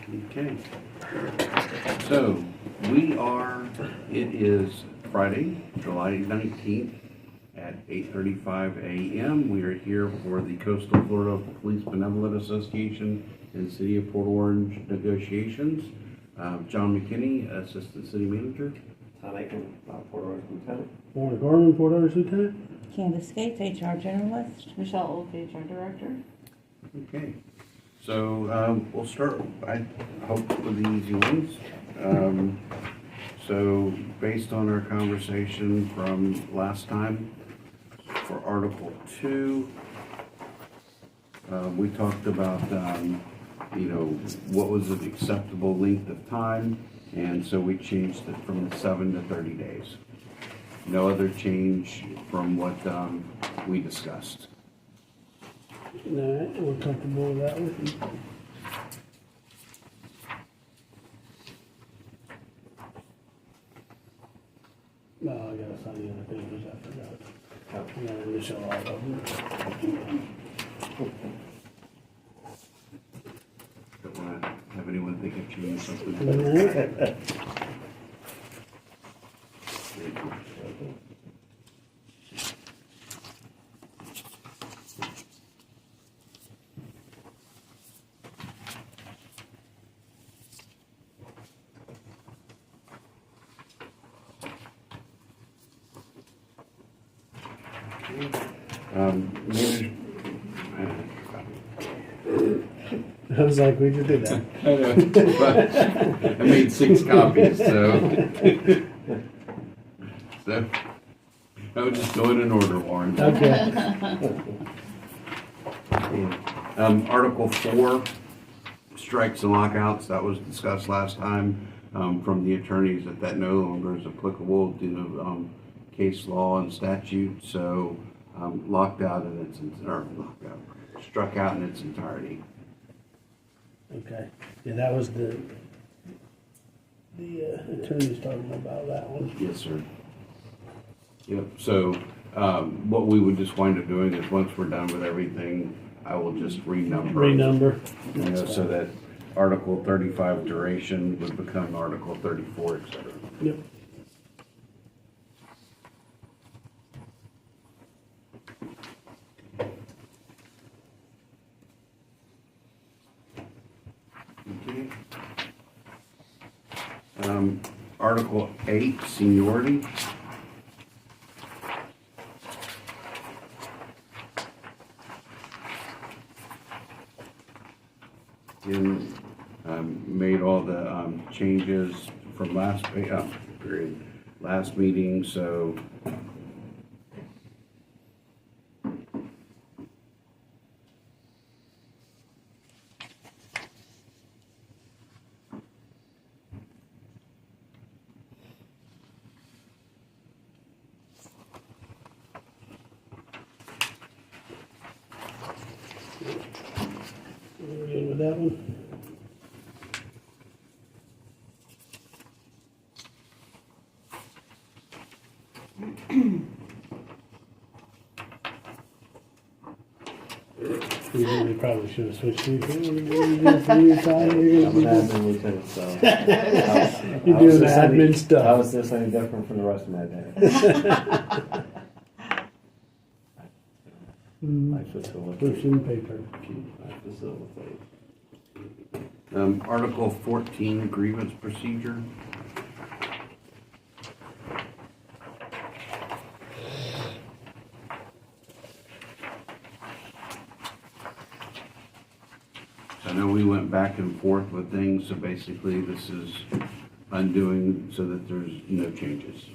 Okay. So it is Friday, July 19th at 8:35 a.m. We are here for the Coastal Florida Police Benevolent Association and City of Port Orange negotiations. John McKinney, Assistant City Manager. Tom Aiken, Port Orange Lieutenant. Warren Gorman, Port Orange Lieutenant. Candace Gates, HR Generalist. Michelle Oak, HR Director. Okay. So we'll start, I hope, with the easy ones. So based on our conversation from last time, for Article 2, we talked about, what was an acceptable length of time, and so we changed it from 7 to 30 days. No other change from what we discussed. All right, we're comfortable with that one. No, I gotta sign the other papers, I forgot. I gotta initial all of them. Don't want to have anyone think I've changed something. All right. Maybe, I was like, we just did that. I know, but I made 6 copies, so I would just go in order, Warren. Okay. Article 4, strikes and lockouts, that was discussed last time from the attorneys that no longer is applicable due to case law and statute, so struck out in its entirety. Okay. Yeah, that was the attorney's talking about that one. Yes, sir. Yep, so what we would just wind up doing is once we're done with everything, I will just renumber. So that Article 35 duration would become Article 34, et cetera. Yep. Okay. Article 8, seniority. Again, made all the changes from last meeting, so We're good with that one. We probably should have switched to you. From your side, you're I'm an gonna admin lieutenant, so. You're doing the admin stuff. How is this any different from the rest of my day? I facilitate. Pushing paper. I facilitate. Article 14, grievance procedure. I know we went back and forth with things, so basically this is undoing so that there's no changes.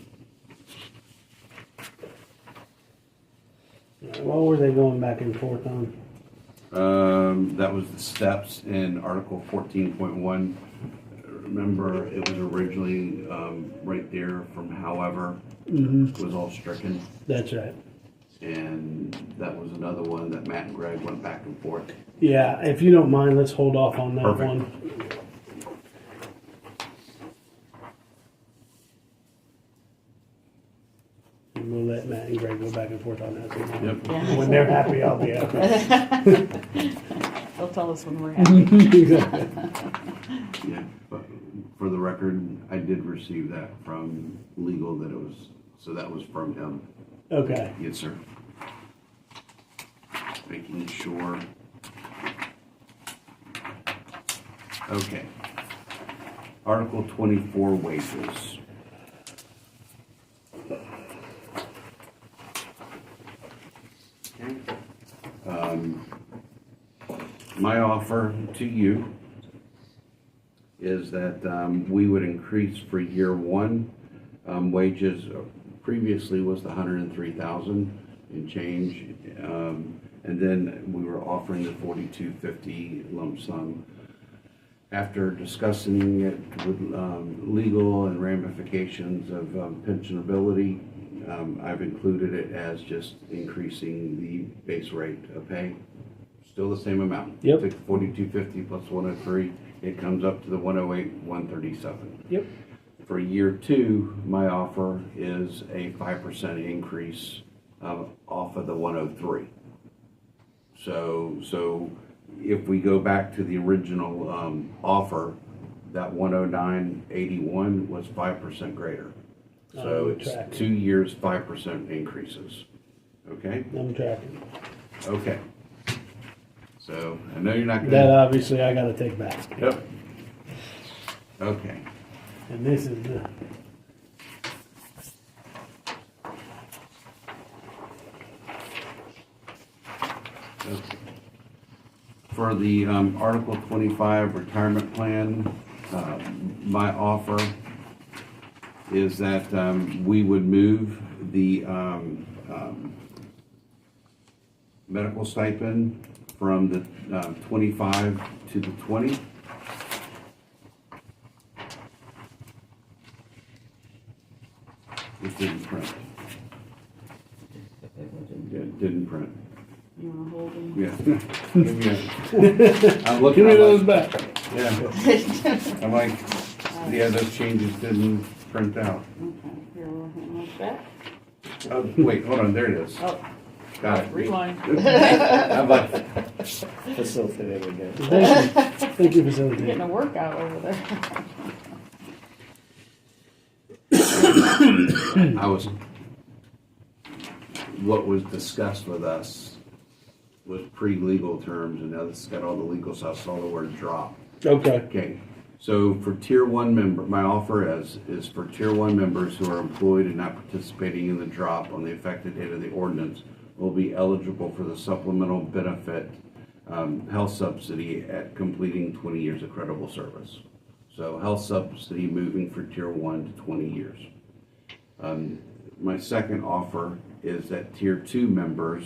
What were they going back and forth on? That was the steps in Article 14.1. Remember, it was originally right there from however, was all stricken. That's right. And that was another one that Matt and Greg went back and forth. Yeah, if you don't mind, let's hold off on that Perfect. one. And we'll let Matt and Greg go back and forth on that. Yep. Yeah. When they're happy, I'll be happy. They'll tell us when we're happy. Exactly. Yeah, but for the record, I did receive that from legal that it was, so that was from him. Okay. Yes, sir. Making sure. Okay. Article 24, wages. Okay. My offer to you is that we would increase for year one, wages previously was the 103,000 and change, and then we were offering the 4250 lump sum. After discussing it with legal and ramifications of pensionability, I've included it as just increasing the base rate of pay. Still the same amount. Yep. Take 4250 plus 103, it comes up to the 108, 137. Yep. For year two, my offer is a 5% increase off of the 103. So if we go back to the original Oh, offer, that 109.81 was 5% greater. So I'm it's tracking. 2 years, 5% increases. Okay? I'm tracking. Okay. So I know you're not That gonna. obviously I gotta take back. Yep. Okay. And this is the, Okay. For the Article 25 retirement plan, my offer is that we would move the medical stipend from the 25 to the 20. It didn't print. Yeah, it didn't print. You wanna hold them? Yeah. Give me a- I'm looking give me at those like, back. yeah, I'm like, yeah, those changes didn't print out. Okay, here, we'll hang those back. Oh, wait, hold on, there it is. Oh, Got it. rewind. I'm like, Facilitated again. Thank you. Thank you, You're facility. getting a workout over there. what was discussed with us was pre-legal terms, and now this has got all the legal stuff, so all the word drop. Okay. Okay, so for tier one member, my offer is for tier one members who are employed and not participating in the drop on the effective date of the ordinance will be eligible for the supplemental benefit health subsidy at completing 20 years of credible service. So health subsidy moving for tier one to 20 years. My second offer is that tier two members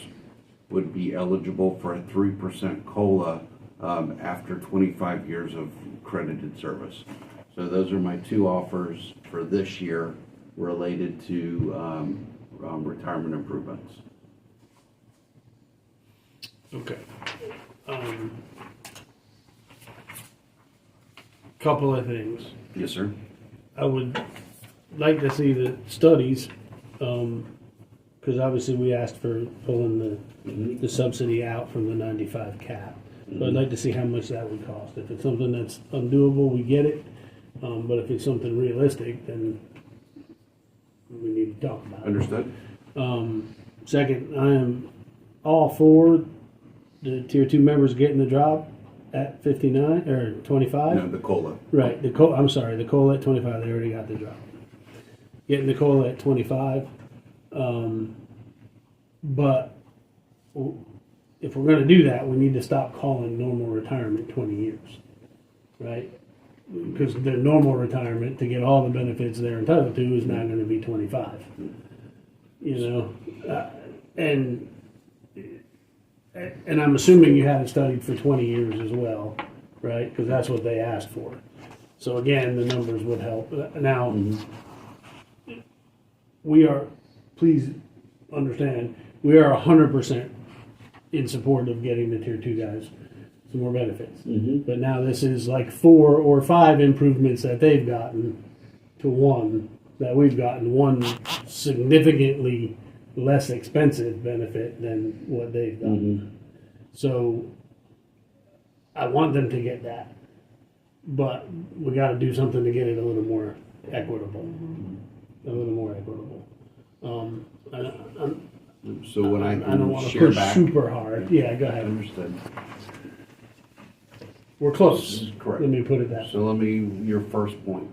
would be eligible for a 3% COLA after 25 years of credited service. So those are my two offers for this year related to retirement improvements. Okay. Couple of things. Yes, sir. I would like to see the studies, because obviously we asked for pulling the subsidy out from the 95 cap. So I'd like to see how much that would cost. If it's something that's undoable, we get it. But if it's something realistic, then we need to talk about it. Understood? Second, I am all for the tier two members getting the drop at 59 or 25. No, the COLA. Right. I'm sorry. The COLA at 25. They already got the drop. Getting the COLA at 25. But if we're going to do that, we need to stop calling normal retirement 20 years, right? Because their normal retirement to get all the benefits they're entitled to is not going to be 25. You know, and I'm assuming you had it studied for 20 years as well, right? Because that's what they asked for. So again, the numbers would help. Now, we are, please understand, we are 100% in support of getting the tier two guys some more benefits. But now this is like 4 or 5 improvements that they've gotten to one that we've gotten, one significantly less expensive benefit than what they've gotten. So I want them to get that, but we got to do something to get it a little more equitable, a little more equitable. So when I I don't can want to share push back. super hard. Yeah, go ahead. Understood. We're close. Correct. Let me put it that way. So let me, your first point.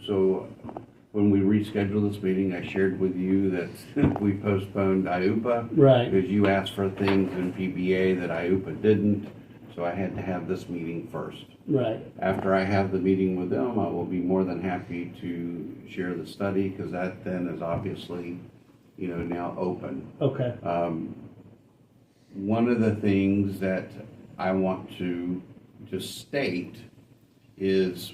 So when we rescheduled this meeting, I shared with you that we postponed IUPA. Right. Because you asked for things in PBA that IUPA didn't, so I had to have this meeting first. Right. After I have the meeting with them, I will be more than happy to share the study, because that then is obviously, now open. Okay. One of the things that I want to just state is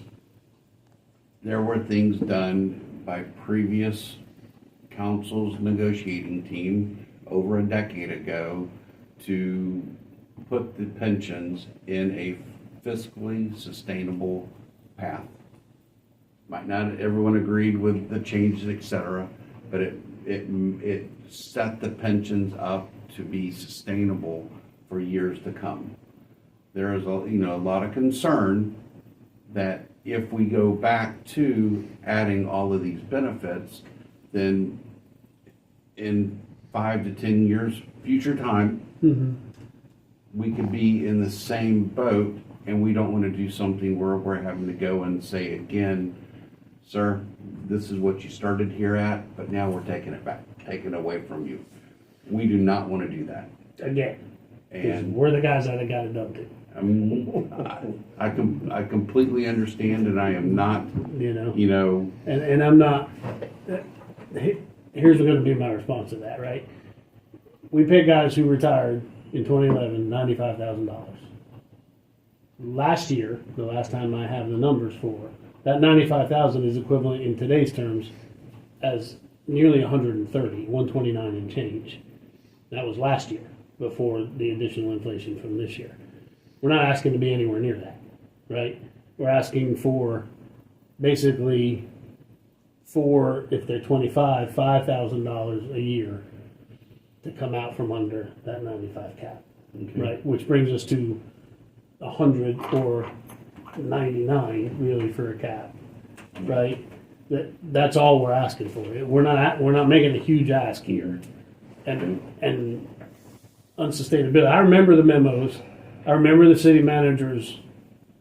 there were things done by previous council's negotiating team over a decade ago to put the pensions in a fiscally sustainable path. Might not everyone agreed with the changes, et cetera, but it set the pensions up to be sustainable for years to come. There is a lot of concern that if we go back to adding all of these benefits, then in 5 to 10 years future time, we could be in the same boat, and we don't want to do something where we're having to go and say again, sir, this is what you started here at, but now we're taking it back, taking it away from you. We do not want to do that. Again, 'cause And we're the guys that got it dumped it. I completely understand, and I am not, And I'm not. Here's going to be my response to that. Right? We paid guys who retired in 2011 $95,000. Last year, the last time I have the numbers for that, 95,000 is equivalent in today's terms as nearly 129 and change. That was last year before the additional inflation from this year. We're not asking to be anywhere near that, right? We're asking for basically if they're 25, $5,000 a year to come out from under that 95 cap, right? Which brings us to 100 or 99 really for a cap, right? That's all we're asking for. We're not making a huge ask here, and unsustainability. I remember the memos. I remember the city manager's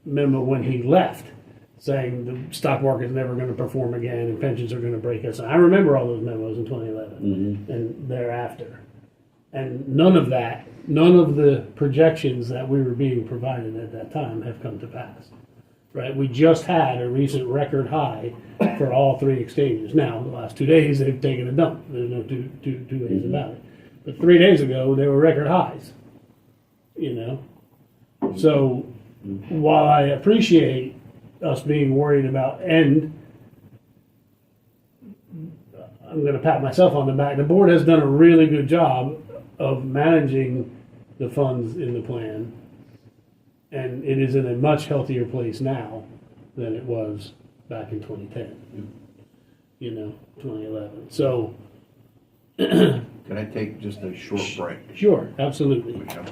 memo when he left, saying the stock market's never going to perform again and pensions are going to break us. I remember all those memos in 2011 and thereafter. And none of the projections that we were being provided at that time have come to pass. Right? We just had a recent record high for all three exchanges. Now, the last 2 days, they've taken a dump. There's no two ways about it. But 3 days ago, they were record highs. So while I appreciate us being worried about, and I'm going to pat myself on the back, the board has done a really good job of managing the funds in the plan, and it is in a much healthier place now than it was back in 2010, 2011. So could I take just a short break? sure, absolutely. Okay.